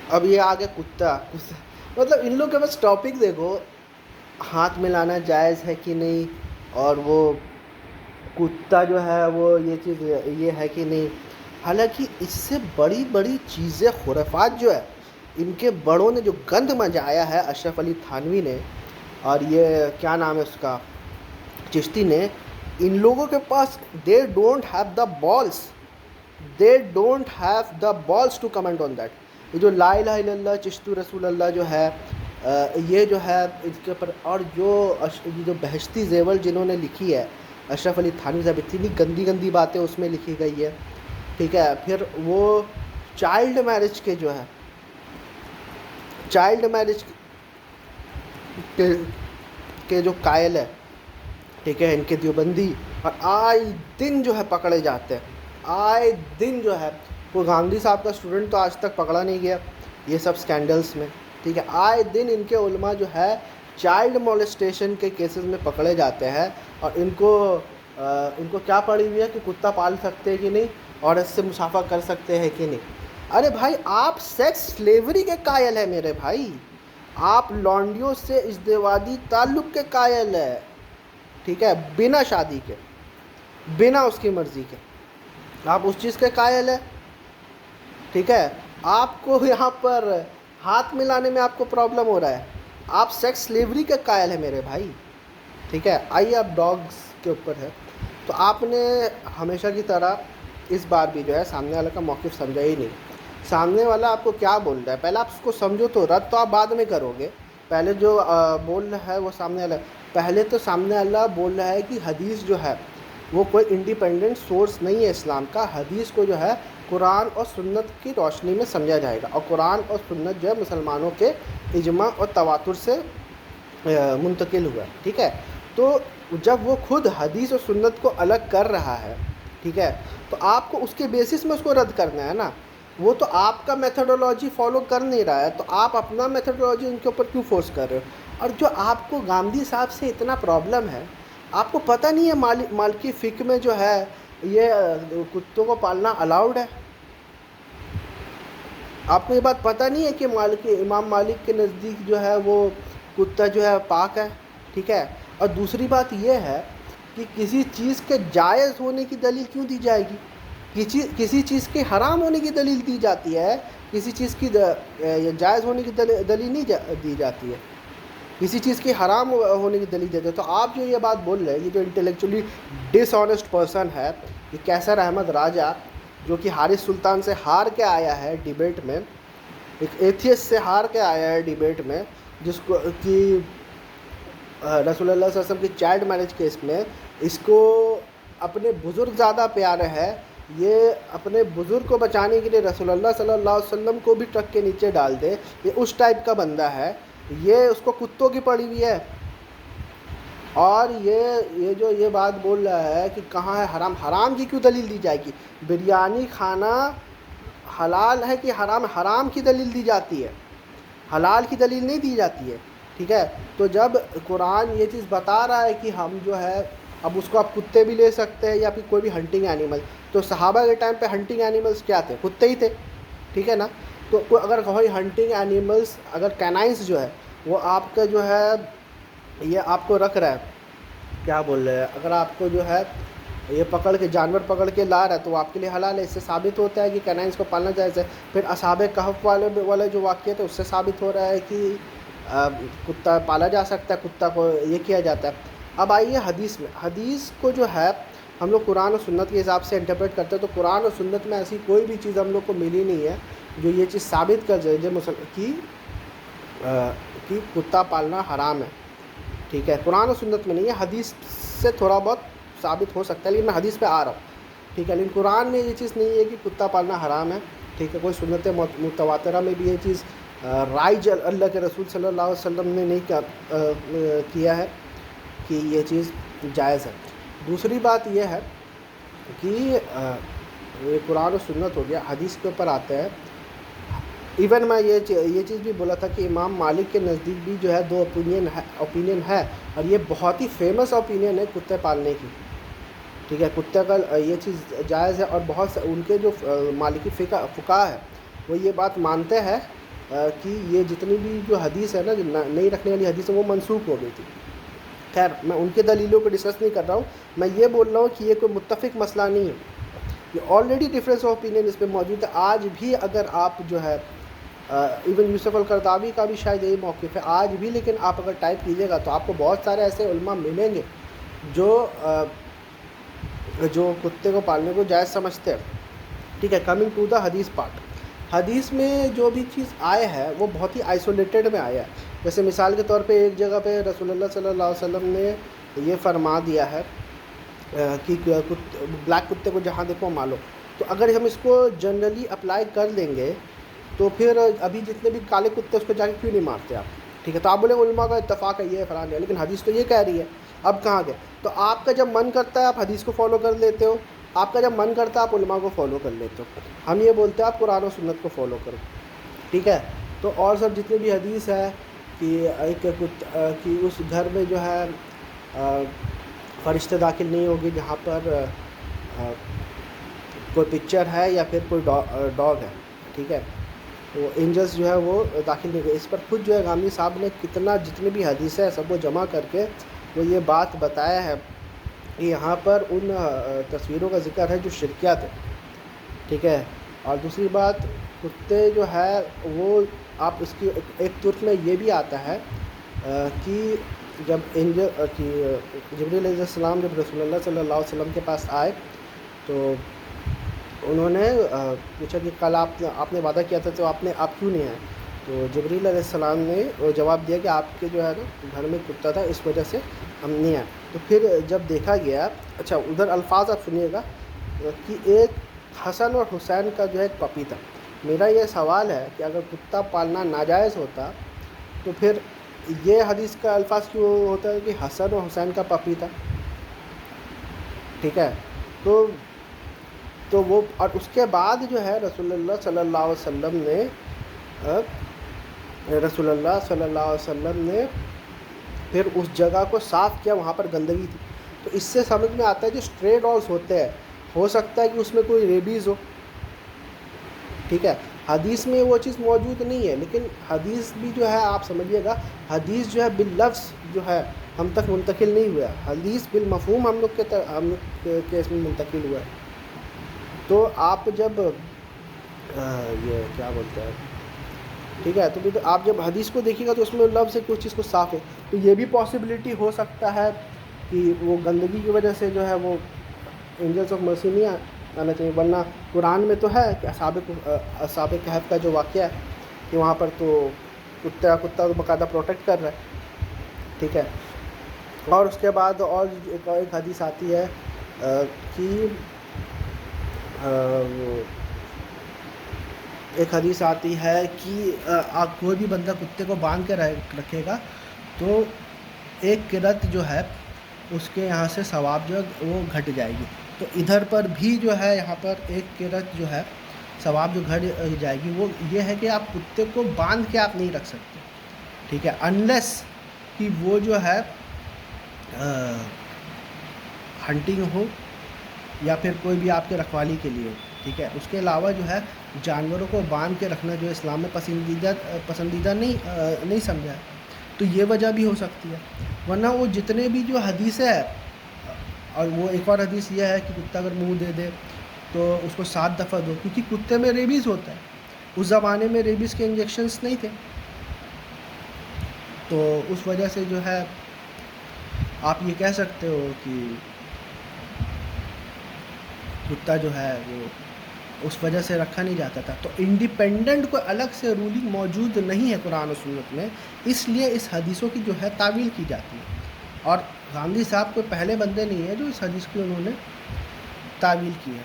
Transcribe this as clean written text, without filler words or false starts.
اب یہ آگے کتا مطلب ان لوگ کے بس ٹاپک دیکھو، ہاتھ ملانا جائز ہے کہ نہیں، اور وہ کتا جو ہے وہ یہ چیز یہ ہے کہ نہیں. حالانکہ اس سے بڑی بڑی چیزیں خرافات جو ہے ان کے بڑوں نے جو گند مچایا ہے، اشرف علی تھانوی نے اور یہ کیا نام ہے اس کا، چشتی نے. ان لوگوں کے پاس they don't have the balls, they don't have the balls to comment on that. یہ جو لا الہ الا اللہ چشتی رسول اللہ جو ہے، یہ جو ہے اس کے اوپر، اور یہ جو بہشتی زیور جنہوں نے لکھی ہے اشرف علی تھانوی صاحب، اتنی گندی گندی باتیں اس میں لکھی گئی ہے. ٹھیک ہے. پھر وہ چائلڈ میرج کے جو ہے، چائلڈ میرج کے جو قائل ہے، ٹھیک ہے، ان کے دیوبندی، اور آئے دن جو ہے پکڑے جاتے ہیں، آئے دن جو ہے. کوئی گاندھی صاحب کا اسٹوڈنٹ تو آج تک پکڑا نہیں گیا یہ سب سکینڈلز میں. ٹھیک ہے. آئے دن ان کے علماء جو ہے چائلڈ مولسٹیشن کے کیسز میں پکڑے جاتے ہیں، اور ان کو کیا پڑی ہوئی ہے کہ کتا پال سکتے ہیں کہ نہیں، عورت سے مسافہ کر سکتے ہیں کہ نہیں. ارے بھائی آپ سیکس سلیوری کے قائل ہیں میرے بھائی، آپ لانڈیوں سے ازدواجی تعلق کے قائل ہے. ٹھیک ہے. بنا شادی کے، بنا اس کی مرضی کے آپ اس چیز کے قائل ہے. ٹھیک ہے. آپ کو یہاں پر ہاتھ ملانے میں آپ کو پرابلم ہو رہا ہے، آپ سیکس سلیوری کے قائل ہیں میرے بھائی. ٹھیک ہے. آئیے اب ڈاگس کے اوپر ہے. تو آپ نے ہمیشہ کی طرح اس بار بھی جو ہے سامنے والے کا موقف سمجھا ہی نہیں. سامنے والا آپ کو کیا بول رہا ہے پہلے آپ اس کو سمجھو، تو رد تو آپ بعد میں کرو گے. پہلے جو بول رہا ہے وہ سامنے والا، پہلے تو سامنے والا بول رہا ہے کہ حدیث جو ہے وہ کوئی انڈیپینڈنٹ سورس نہیں ہے اسلام کا. حدیث کو جو ہے قرآن اور سنت کی روشنی میں سمجھا جائے گا، اور قرآن اور سنت جو ہے مسلمانوں کے اجماع اور تواتر سے منتقل ہوا ہے. ٹھیک ہے. تو جب وہ خود حدیث اور سنت کو الگ کر رہا ہے، ٹھیک ہے، تو آپ کو اس کے بیسس میں اس کو رد کرنا ہے نا. وہ تو آپ کا میتھڈولوجی فالو کر نہیں رہا ہے، تو آپ اپنا میتھڈولوجی ان کے اوپر کیوں فورس کر رہے ہو. اور جو آپ کو گاندھی صاحب سے اتنا پرابلم ہے، آپ کو پتہ نہیں ہے مالکی فقہ میں جو ہے یہ کتوں کو پالنا الاؤڈ ہے. آپ کو یہ بات پتہ نہیں ہے کہ امام مالک کے نزدیک جو ہے وہ کتا جو ہے پاک ہے. ٹھیک ہے. اور دوسری بات یہ ہے کہ کسی چیز کے جائز ہونے کی دلیل کیوں دی جائے گی، کسی چیز کے حرام ہونے کی دلیل دی جاتی ہے، کسی چیز کی جائز ہونے کی دلیل نہیں دی جاتی ہے، کسی چیز کی حرام ہونے کی دلیل دیتے ہیں. تو آپ جو یہ بات بول رہے ہیں، یہ جو انٹلیکچولی ڈس آنیسٹ پرسن ہے، یہ کیسر احمد راجہ، جو کہ حارث سلطان سے ہار کے آیا ہے ڈیبیٹ میں، ایک ایتھیسٹ سے ہار کے آیا ہے ڈیبیٹ میں، جس کو کہ رسول اللہ صلی اللہ علیہ وسلم کی چائلڈ میرج کیس میں اس کو اپنے بزرگ زیادہ پیارے ہے، یہ اپنے بزرگ کو بچانے کے لیے رسول اللہ صلی اللہ علیہ وسلم کو بھی ٹرک کے نیچے ڈال دے. یہ اس ٹائپ کا بندہ ہے. یہ اس کو کتوں کی پڑی ہوئی ہے. اور یہ جو یہ بات بول رہا ہے کہ کہاں ہے حرام، حرام کی کیوں دلیل دی جائے گی. بریانی کھانا حلال ہے کہ حرام، حرام کی دلیل دی جاتی ہے، حلال کی دلیل نہیں دی جاتی ہے. ٹھیک ہے. تو جب قرآن یہ چیز بتا رہا ہے کہ ہم جو ہے اب اس کو آپ کتے بھی لے سکتے ہیں یا پھر کوئی بھی ہنٹنگ اینیمل، تو صحابہ کے ٹائم پہ ہنٹنگ اینیملس کیا تھے؟ کتے ہی تھے. ٹھیک ہے نا. تو اگر کوئی ہنٹنگ اینیملس، اگر کینائنس جو ہے وہ آپ کا جو ہے یہ آپ کو رکھ رہا ہے، کیا بول رہے ہیں، اگر آپ کو جو ہے یہ پکڑ کے جانور پکڑ کے لا رہا ہے تو وہ آپ کے لیے حلال ہے. اس سے ثابت ہوتا ہے کہ کینائنس کو پالنا جائز ہے. پھر اصحاب کہف والے جو واقعہ تھے اس سے ثابت ہو رہا ہے کہ کتا پالا جا سکتا ہے، کتا کو یہ کیا جاتا ہے. اب آئیے حدیث میں. حدیث کو جو ہے ہم لوگ قرآن و سنت کے حساب سے انٹرپریٹ کرتے ہیں، تو قرآن و سنت میں ایسی کوئی بھی چیز ہم لوگ کو ملی نہیں ہے جو یہ چیز ثابت کر جائے کہ کتا پالنا حرام ہے. ٹھیک ہے. قرآن و سنت میں نہیں ہے، حدیث سے تھوڑا بہت ثابت ہو سکتا ہے، لیکن میں حدیث پہ آ رہا ہوں. ٹھیک ہے. لیکن قرآن میں یہ چیز نہیں ہے کہ کتا پالنا حرام ہے. ٹھیک ہے. کوئی سنت متواترہ میں بھی یہ چیز رائج اللہ کے رسول صلی اللہ علیہ وسلم نے نہیں کیا ہے کہ یہ چیز جائز ہے. دوسری بات یہ ہے کہ یہ قرآن و سنت ہو گیا. حدیث کے اوپر آتے ہیں. ایون میں یہ چیز بھی بولا تھا کہ امام مالک کے نزدیک بھی جو ہے دو اوپینین ہے، اور یہ بہت ہی فیمس اوپینین ہے کتے پالنے کی. ٹھیک ہے. کتے کا یہ چیز جائز ہے، اور بہت سے ان کے جو مالکی فقہ ہے وہ یہ بات مانتے ہیں کہ یہ جتنی بھی جو حدیث ہے نا، جو نہیں رکھنے والی حدیث ہے، وہ منسوخ ہو گئی تھی. خیر میں ان کے دلیلوں کو ڈسکس نہیں کر رہا ہوں، میں یہ بول رہا ہوں کہ یہ کوئی متفق مسئلہ نہیں ہے، یہ آلریڈی ڈفرینس آف اوپینین اس پہ موجود ہے. آج بھی اگر آپ جو ہے ایون یوسف القرضاوی کا بھی شاید یہی موقف ہے آج بھی، لیکن آپ اگر ٹائپ کیجیے گا تو آپ کو بہت سارے ایسے علماء ملیں گے جو کتے کو پالنے کو جائز سمجھتے ہیں. ٹھیک ہے، کمنگ ٹو دا حدیث پارٹ. حدیث میں جو بھی چیز آیا ہے وہ بہت ہی آئسولیٹڈ میں آیا ہے. جیسے مثال کے طور پہ ایک جگہ پہ رسول اللہ صلی اللہ علیہ وسلم نے یہ فرما دیا ہے کہ بلیک کتے کو جہاں دیکھو مارو. تو اگر ہم اس کو جنرلی اپلائی کر لیں گے تو پھر ابھی جتنے بھی کالے کتے اس کو جا کے کیوں نہیں مارتے آپ؟ ٹھیک ہے، تو آپ بولیں علماء کا اتفاق ہے، یہ فلان ہے، لیکن حدیث تو یہ کہہ رہی ہے. اب کہاں گئے؟ تو آپ کا جب من کرتا ہے آپ حدیث کو فالو کر لیتے ہو، آپ کا جب من کرتا ہے آپ علماء کو فالو کر لیتے ہو. ہم یہ بولتے ہیں آپ قرآن و سنت کو فالو کرو. ٹھیک ہے، تو اور سب جتنے بھی حدیث ہے کہ کہ اس گھر میں جو ہے فرشتے داخل نہیں ہوگی جہاں پر کوئی پکچر ہے یا پھر کوئی ڈاگ ہے. ٹھیک ہے، تو اینجلس جو ہے وہ داخل نہیں ہوگی. اس پر خود جو ہے غامدی صاحب نے جتنی بھی حدیث ہے سب وہ جمع کر کے وہ یہ بات بتایا ہے کہ یہاں پر ان تصویروں کا ذکر ہے جو شرکیات ہے. ٹھیک ہے، اور دوسری بات کتے جو ہے وہ آپ اس کی ایک ترک میں یہ بھی آتا ہے کہ جب جبریل علیہ السلام جب رسول اللہ صلی اللہ علیہ وسلم کے پاس آئے تو انہوں نے پوچھا کہ کل آپ نے وعدہ کیا تھا تو آپ کیوں نہیں آئے؟ تو جبریل علیہ السلام نے جواب دیا کہ آپ کے جو ہے نا گھر میں کتا تھا، اس وجہ سے ہم نہیں آئے. تو پھر جب دیکھا گیا، اچھا ادھر الفاظ آپ سنیے گا کہ ایک حسن اور حسین کا جو ہے ایک پپی تھا. میرا یہ سوال ہے کہ اگر کتا پالنا ناجائز ہوتا تو پھر یہ حدیث کا الفاظ کیوں ہوتا ہے کہ حسن اور حسین کا پپی تھا؟ ٹھیک ہے، تو وہ اور اس کے بعد جو ہے رسول اللہ صلی اللہ علیہ وسلم نے پھر اس جگہ کو صاف کیا، وہاں پر گندگی تھی. تو اس سے سمجھ میں آتا ہے جو اسٹرے ڈاگس ہوتے ہیں ہو سکتا ہے کہ اس میں کوئی ریبیز ہو. ٹھیک ہے، حدیث میں وہ چیز موجود نہیں ہے، لیکن حدیث بھی جو ہے آپ سمجھیے گا حدیث جو ہے باللفظ جو ہے ہم تک منتقل نہیں ہوا ہے، حدیث بالمفہوم ہم لوگ کے اس میں منتقل ہوا ہے. تو آپ جب یہ کیا بولتے ہیں، ٹھیک ہے، تو آپ جب حدیث کو دیکھیے گا تو اس میں لفظ سے کچھ چیز کو صاف ہے. تو یہ بھی پاسبلٹی ہو سکتا ہے کہ وہ گندگی کی وجہ سے جو ہے وہ اینجلس آف مرسی نہیں آنا چاہیے. ورنہ قرآن میں تو ہے کہ اصحاب کہف کا جو واقعہ ہے کہ وہاں پر تو کتا باقاعدہ پروٹیکٹ کر رہا ہے. ٹھیک ہے، اور اس کے بعد اور ایک حدیث آتی ہے کہ ایک حدیث آتی ہے کہ کوئی بھی بندہ کتے کو باندھ کے رکھے گا تو ایک قرت جو ہے اس کے یہاں سے ثواب جو ہے وہ گھٹ جائے گی. تو ادھر پر بھی جو ہے یہاں پر ایک قرت جو ہے ثواب جو گھٹ جائے گی وہ یہ ہے کہ آپ کتے کو باندھ کے آپ نہیں رکھ سکتے. ٹھیک ہے، انلیس کہ وہ جو ہے ہنٹنگ ہو یا پھر کوئی بھی آپ کے رکھوالی کے لیے ہو. ٹھیک ہے، اس کے علاوہ جو ہے جانوروں کو باندھ کے رکھنا جو اسلام میں پسندیدہ نہیں سمجھا ہے. تو یہ وجہ بھی ہو سکتی ہے. ورنہ وہ جتنے بھی جو حدیث ہے، اور وہ ایک اور حدیث یہ ہے کہ کتا اگر منہ دے دے تو اس کو 7 دفعہ دو، کیونکہ کتے میں ریبیز ہوتا ہے. اس زمانے میں ریبیز کے انجیکشنز نہیں تھے، تو اس وجہ سے جو ہے آپ یہ کہہ سکتے ہو کہ کتا جو ہے وہ اس وجہ سے رکھا نہیں جاتا تھا. تو انڈیپینڈنٹ کوئی الگ سے رولنگ موجود نہیں ہے قرآن و سنت میں، اس لیے اس حدیثوں کی جو ہے تعویل کی جاتی ہے. اور غامدی صاحب کوئی پہلے بندے نہیں ہیں جو اس حدیث کی انہوں نے تعویل کی ہے.